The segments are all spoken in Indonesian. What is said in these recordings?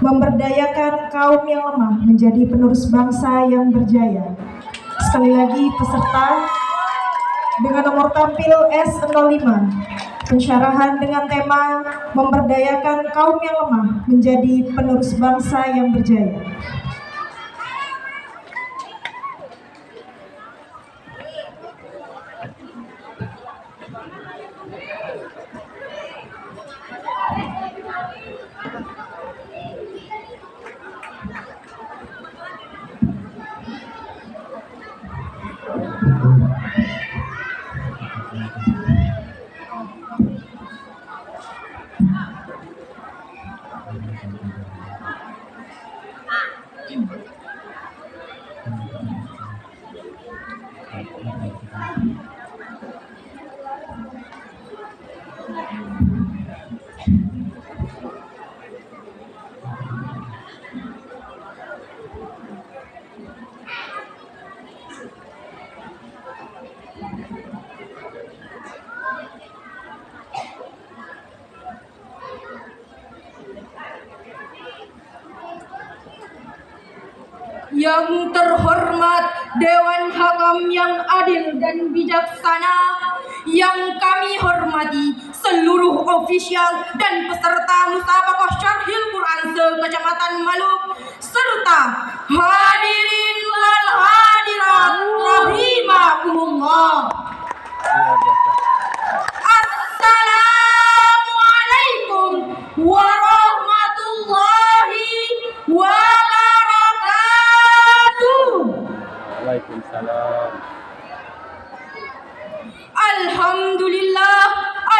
memberdayakan kaum yang lemah menjadi penerus bangsa yang berjaya. Sekali lagi peserta dengan nomor tampil S05, pensyarahan dengan tema memberdayakan kaum yang lemah menjadi penerus bangsa yang berjaya. Yang terhormat Dewan Hakam yang adil dan bijaksana, yang kami hormati seluruh ofisial dan peserta musabaqah Syarhil Quran se-Kecamatan Maluk, serta hadirin wal hadirat rahimakumullah. Assalamualaikum warahmatullahi wabarakatuh. Waalaikumsalam.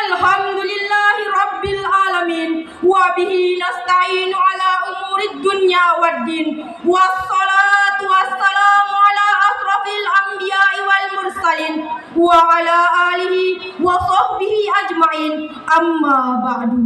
Alhamdulillahi rabbil alamin, wa bihi nasta'inu ala umurid dunya waddin, wassalatu wassalamu ala asrafil anbiya'i wal mursalin wa ala alihi wa sahbihi ajma'in, amma ba'du.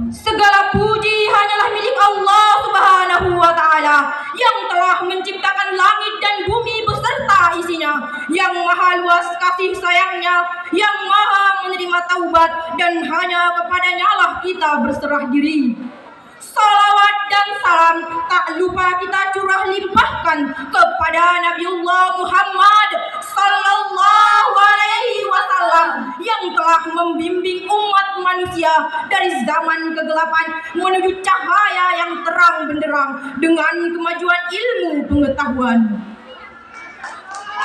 Segala puji hanyalah milik Allah Subhanahu wa Ta'ala yang telah menciptakan langit dan bumi beserta isinya, yang maha luas kasih sayangnya, yang maha menerima taubat, dan hanya kepadanya lah kita berserah diri. Salawat dan salam tak lupa kita curah limpahkan kepada Nabiullah Muhammad sallallahu alaihi wasallam yang telah membimbing umat manusia dari zaman kegelapan menuju cahaya yang terang benderang dengan kemajuan ilmu pengetahuan.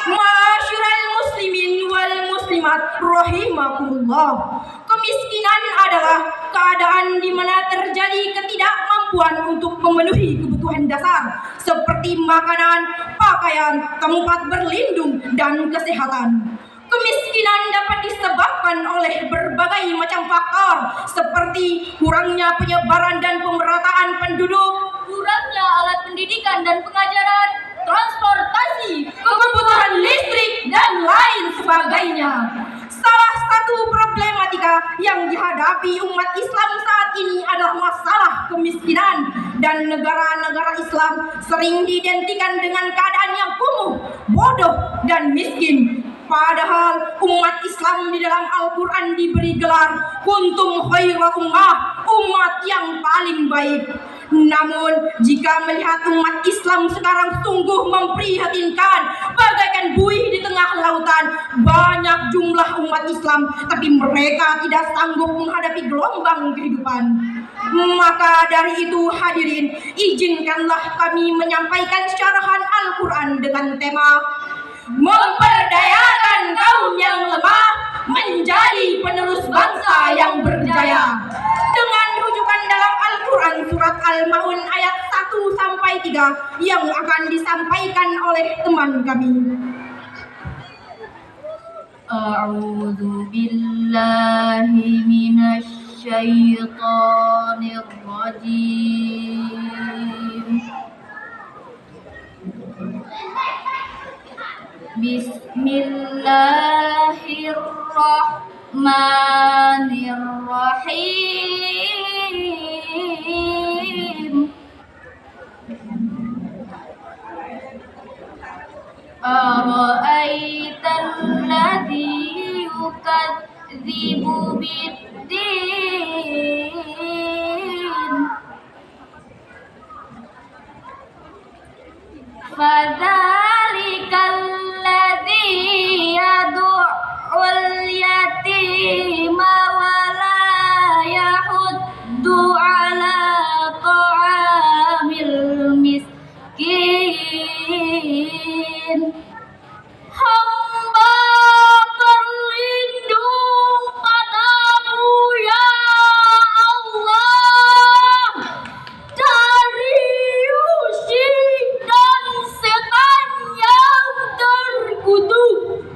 Ma'asyiral muslimin wal muslimat rahimakumullah. Kemiskinan adalah keadaan di mana terjadi ketidakmampuan untuk memenuhi kebutuhan dasar seperti makanan, pakaian, tempat berlindung, dan kesehatan. Kemiskinan dapat disebabkan oleh berbagai macam faktor seperti kurangnya penyebaran dan pemerataan penduduk, kurangnya alat pendidikan dan pengajaran, transportasi, kebutuhan listrik, dan lain sebagainya. Salah satu problematika yang dihadapi umat Islam saat ini adalah masalah kemiskinan, dan negara-negara Islam sering diidentikan dengan keadaan yang kumuh, bodoh, dan miskin. Padahal umat Islam di dalam Al-Quran diberi gelar kuntum khaira ummah, umat yang paling baik. Namun jika melihat umat Islam sekarang sungguh memprihatinkan, bagaikan buih di tengah lautan. Banyak jumlah umat Islam, tapi mereka tidak sanggup menghadapi gelombang kehidupan. Maka dari itu hadirin, izinkanlah kami menyampaikan syarahan Al-Quran dengan tema memperdayakan kaum yang lemah menjadi penerus bangsa yang berjaya, dengan rujukan dalam Al-Quran surat Al-Maun ayat 1-3 yang akan disampaikan oleh teman kami. A'udzu billahi minasy syaithanir rajim. Bismillahirrahmanirrahim. Ara'aital ladzi yukadzibu biddin fadzalikal ladzi yad'ul yatima wa la yahuddu ala ta'amil miskin. Hamba berlindung padamu ya Allah dari musyrik dan setan yang terkutuk,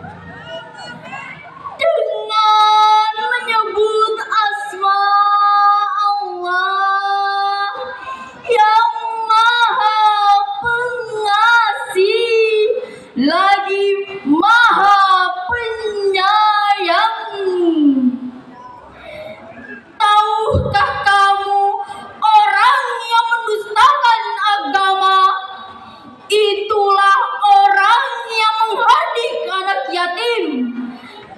dengan menyebut asma Allah yang Maha Pengasih lagi Maha Penyayang. Tahukah kamu orang yang mendustakan agama itulah orang yang menghardik anak yatim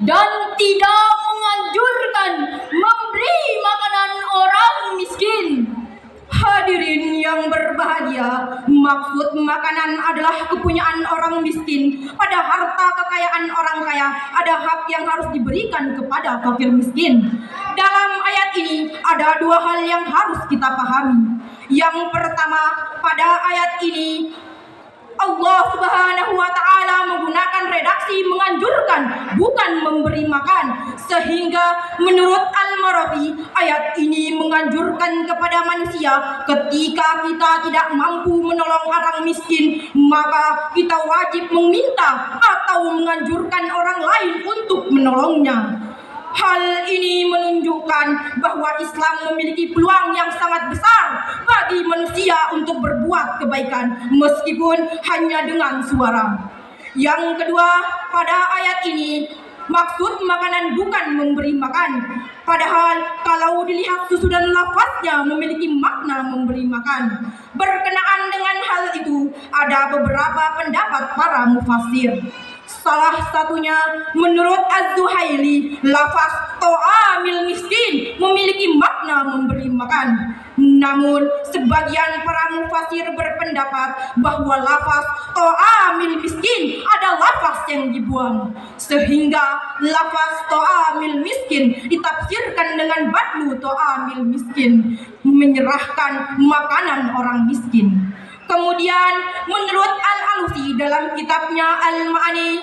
dan tidak menganjurkan memberi makanan orang miskin. Hadirin yang berbahagia, maksud makanan adalah kepunyaan orang miskin. Pada harta kekayaan orang kaya ada hak yang harus diberikan kepada fakir miskin. Dalam ayat ini ada dua hal yang harus kita pahami. Yang pertama, pada ayat ini Allah Subhanahu wa Ta'ala menggunakan redaksi menganjurkan, bukan memberi makan, sehingga menurut Al-Marafi ayat ini menganjurkan kepada manusia ketika kita tidak mampu menolong orang miskin, maka kita wajib meminta atau menganjurkan orang lain untuk menolongnya. Hal ini menunjukkan bahwa Islam memiliki peluang yang sangat besar bagi manusia untuk berbuat kebaikan meskipun hanya dengan suara. Yang kedua, pada ayat ini maksud makanan bukan memberi makan. Padahal kalau dilihat susunan lafaznya memiliki makna memberi makan. Berkenaan dengan hal itu ada beberapa pendapat para mufassir. Salah satunya menurut Az-Zuhaili, lafaz ta'amil miskin memiliki makna memberi makan. Namun sebagian para mufassir berpendapat bahwa lafaz ta'amil miskin ada lafaz yang dibuang, sehingga lafaz ta'amil miskin ditafsirkan dengan badlu ta'amil miskin, menyerahkan makanan orang miskin. Kemudian menurut Al-Alusi dalam kitabnya Al-Ma'ani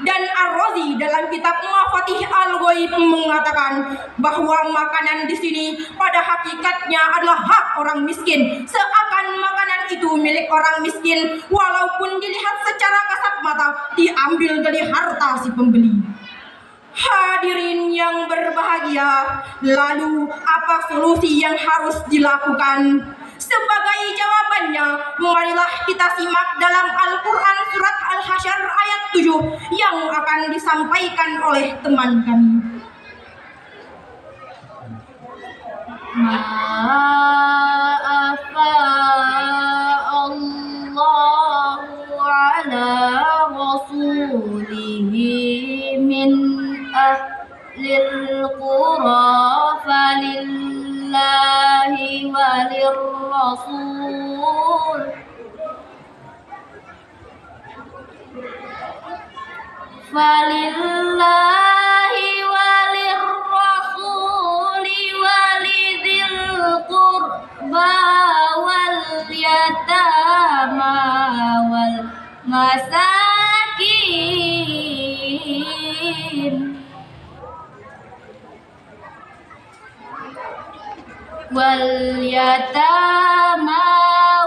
dan Ar-Razi dalam kitab Mafatih Al-Ghaib mengatakan bahwa makanan di sini pada hakikatnya adalah hak orang miskin, seakan makanan itu milik orang miskin walaupun dilihat secara kasat mata diambil dari harta si pembeli. Hadirin yang berbahagia, lalu apa solusi yang harus dilakukan? Sebagai jawabannya, marilah kita simak dalam Al-Quran surat Al-Hasyr ayat 7 yang akan disampaikan oleh teman kami. Ma'afa Allahu ala rasulihi min ahlil qura falillahi walir rasul falillahi walir rasuli walidil qurba wal yatama wal masakin wal yatama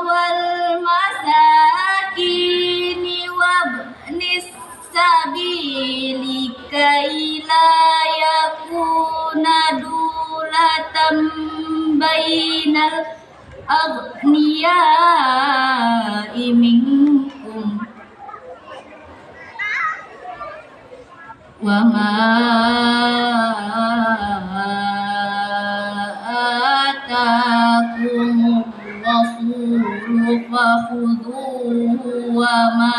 wal masakin wabnis sabili kaila yakuna dulatan bainal aghniyai minkum wa ma atakum rasulu fakhudhuhu wa ma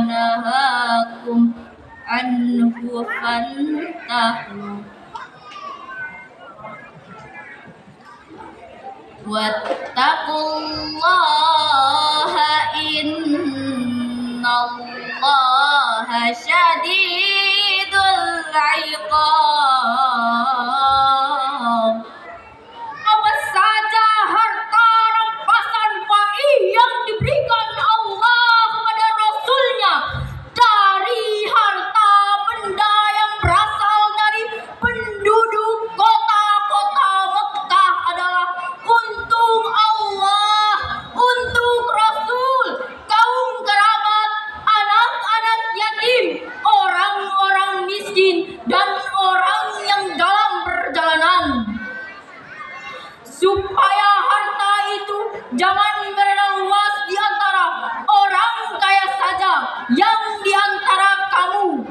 nahakum anhu fantahu wattaqullaha innallaha syadidul iqab. Apa saja harta rampasan faih yang diberikan Allah kepada Rasulnya dari harta benda yang berasal dari penduduk kota-kota Mekah adalah untuk Allah, untuk Rasul, kaum kerabat, anak-anak yatim, orang-orang miskin, dan orang yang dalam perjalanan. Supaya harta itu jangan beredar luas di antara orang kaya saja yang di antara kamu.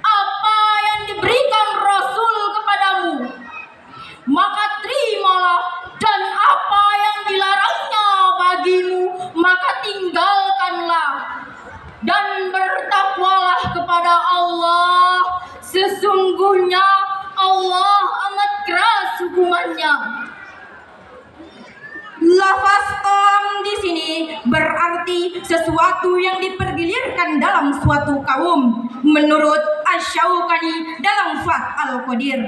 Apa yang diberikan Rasul kepadamu, maka terimalah, dan apa yang dilarangnya bagimu, maka tinggalkanlah. Dan bertakwalah kepada Allah, sesungguhnya Allah amat keras hukumannya. Lafaz qam di sini berarti sesuatu yang dipergilirkan dalam suatu kaum, menurut Asy-Syaukani dalam Fath Al-Qadir.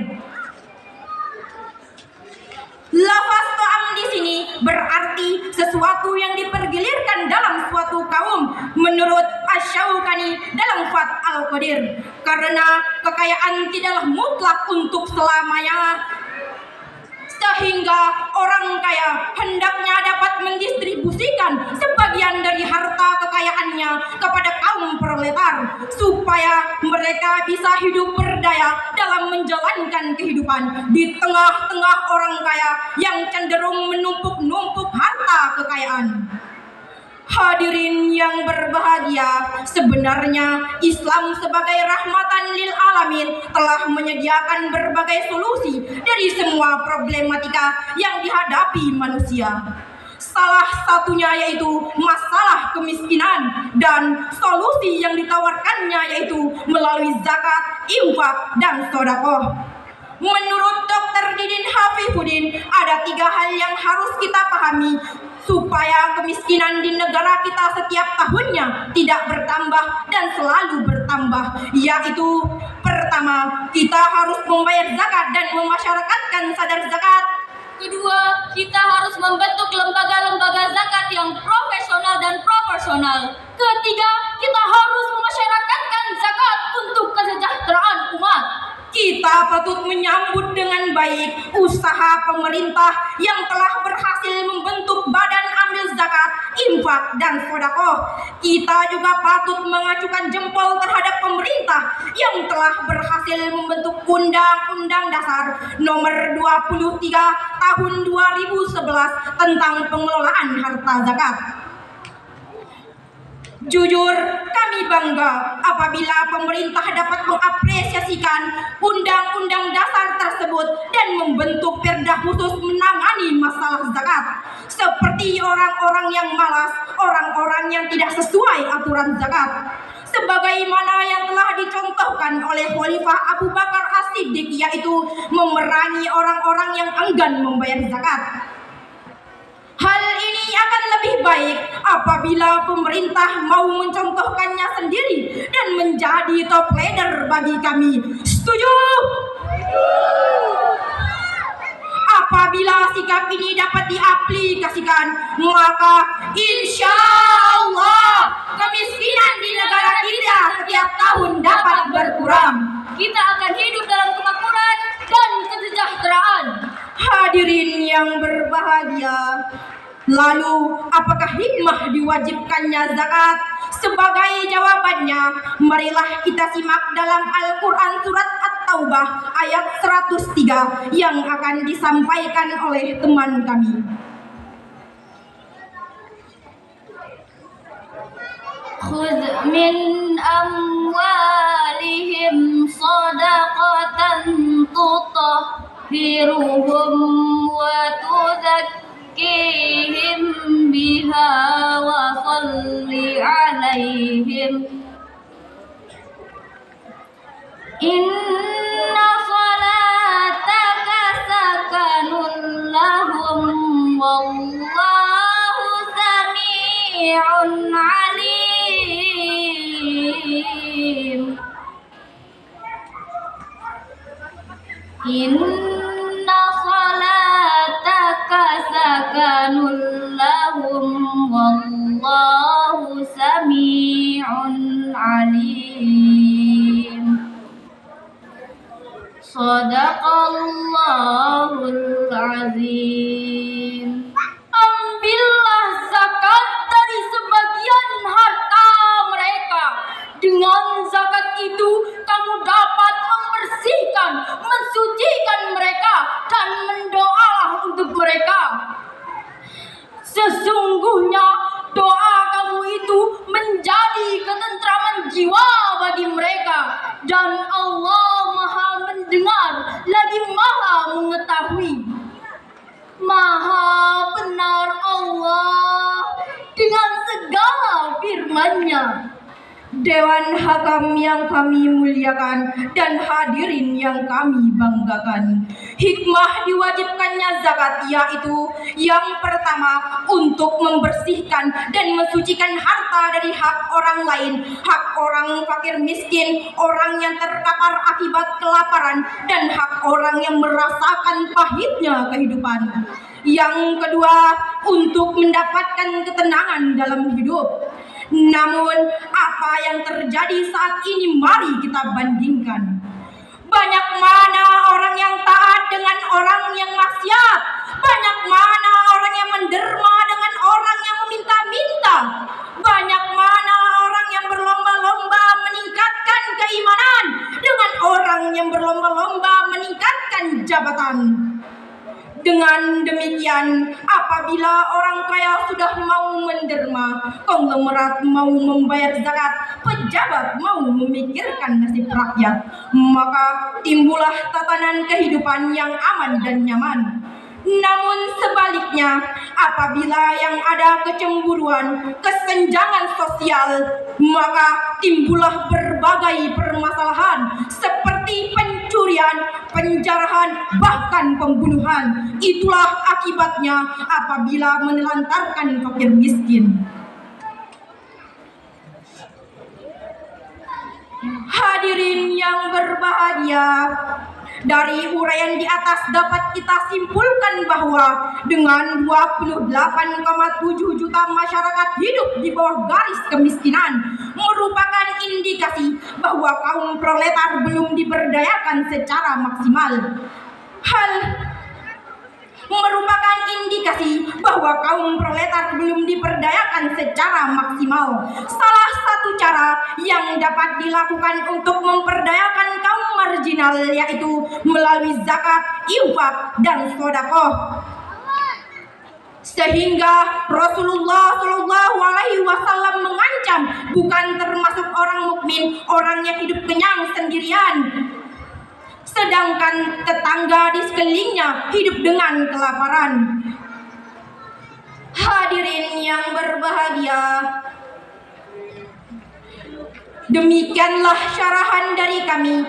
Lafaz qam di sini berarti sesuatu yang dipergilirkan dalam suatu kaum, menurut Asy-Syaukani dalam Fath Al-Qadir, karena kekayaan tidaklah mutlak untuk selamanya, sehingga orang kaya hendaknya dapat mendistribusikan sebagian dari harta kekayaannya kepada kaum proletar, supaya mereka bisa hidup berdaya dalam menjalankan kehidupan di tengah-tengah orang kaya yang cenderung menumpuk-numpuk harta kekayaan. Hadirin yang berbahagia, sebenarnya Islam sebagai rahmatan lil alamin telah menyediakan berbagai solusi dari semua problematika yang dihadapi manusia. Salah satunya yaitu masalah kemiskinan, dan solusi yang ditawarkannya yaitu melalui zakat, infak, dan sedekah. Menurut Dr. Didin Hafifuddin, ada 3 hal yang harus kita pahami supaya kemiskinan di negara kita setiap tahunnya tidak bertambah dan selalu bertambah, yaitu pertama, kita harus membayar zakat dan memasyarakatkan sadar zakat. Kedua, kita harus membentuk lembaga-lembaga zakat yang profesional dan proporsional. Ketiga, kita harus memasyarakatkan zakat untuk kesejahteraan umat. Kita patut menyambut dengan baik usaha pemerintah yang telah berhasil membentuk badan amil zakat, infak, dan sedekah. Kita juga patut mengacukan jempol terhadap pemerintah yang telah berhasil membentuk Undang-Undang Dasar Nomor 23 Tahun 2011 tentang pengelolaan harta zakat. Jujur, kami bangga apabila pemerintah dapat mengapresiasikan Undang-Undang Dasar tersebut dan membentuk perda khusus menangani masalah zakat. Seperti orang-orang yang malas, orang-orang yang tidak sesuai aturan zakat. Sebagaimana yang telah dicontohkan oleh Khalifah Abu Bakar As-Siddiq, yaitu memerangi orang-orang yang enggan membayar zakat. Hal ini akan lebih baik apabila pemerintah mau mencontohkannya sendiri dan menjadi top leader bagi kami. Setuju? Apabila sikap ini dapat diaplikasikan, maka insya Allah kemiskinan di negara kita setiap tahun dapat berkurang. Kita akan hidup dalam kemakmuran dan kesejahteraan. Hadirin yang berbahagia, lalu apakah hikmah diwajibkannya zakat? Sebagai jawabannya, marilah kita simak dalam Al-Quran surat At-Taubah ayat 103 yang akan disampaikan oleh teman kami. Khudh min amwalihim sadaqatan tutahhiruhum wa tuzakkihim biha wa salli alaihim. Inna salataka sakanun lahum wallahu sami'un alim. الرجيم Inna salataka sakanun lahum wallahu sami'un alim. Sadaqallahul azim. Ambillah zakat dari sebagian harta mereka. Dengan zakat itu kamu dapat membersihkan, mensucikan mereka dan mendoalah untuk mereka. Sesungguhnya doa kamu itu menjadi ketentraman jiwa bagi mereka, dan Allah Maha mendengar lagi Maha mengetahui. Maha benar Allah dengan segala firman-Nya. Dewan Hakam yang kami muliakan dan hadirin yang kami banggakan, hikmah diwajibkannya zakat yaitu yang pertama untuk membersihkan dan mensucikan harta dari hak orang lain, hak orang fakir miskin, orang yang terkapar akibat kelaparan, dan hak orang yang merasakan pahitnya kehidupan. Yang kedua, untuk mendapatkan ketenangan dalam hidup. Namun, apa yang terjadi saat ini mari kita bandingkan. Banyak mana orang yang taat dengan orang yang maksiat. Banyak mana orang yang menderma dengan orang yang meminta-minta. Banyak mana orang yang berlomba-lomba meningkatkan keimanan dengan orang yang berlomba-lomba meningkatkan jabatan. Dengan demikian, apabila orang kaya sudah mau menderma, konglomerat mau membayar zakat, pejabat mau memikirkan nasib rakyat, maka timbullah tatanan kehidupan yang aman dan nyaman. Namun sebaliknya, apabila yang ada kecemburuan, kesenjangan sosial, maka timbullah berbagai permasalahan seperti pencurian, penjarahan, bahkan pembunuhan. Itulah akibatnya apabila menelantarkan fakir miskin. Hadirin yang berbahagia, dari uraian di atas dapat kita simpulkan bahwa dengan 28,7 juta masyarakat hidup di bawah garis kemiskinan merupakan indikasi bahwa kaum proletar belum diberdayakan secara maksimal. Merupakan indikasi bahwa kaum proletar belum diberdayakan secara maksimal. Salah satu cara yang dapat dilakukan untuk memperdayakan kaum marginal yaitu melalui zakat, infak, dan sedekah. Sehingga Rasulullah Shallallahu Alaihi Wasallam mengancam bukan termasuk orang mukmin orang yang hidup kenyang sendirian, sedangkan tetangga di sekelilingnya hidup dengan kelaparan. Hadirin yang berbahagia, demikianlah syarahan dari kami.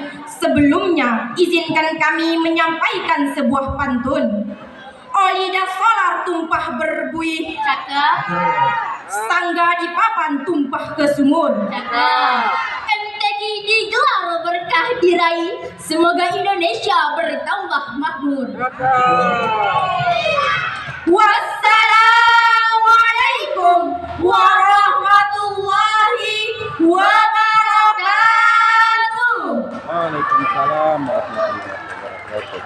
Sebelumnya, izinkan kami menyampaikan sebuah pantun. Oli dan solar tumpah berbuih, sangga di papan tumpah ke sumur. MTQ digelar berkah diraih, semoga Indonesia bertambah makmur. Wassalamualaikum warahmatullahi wabarakatuh. Waalaikumsalam warahmatullahi wabarakatuh.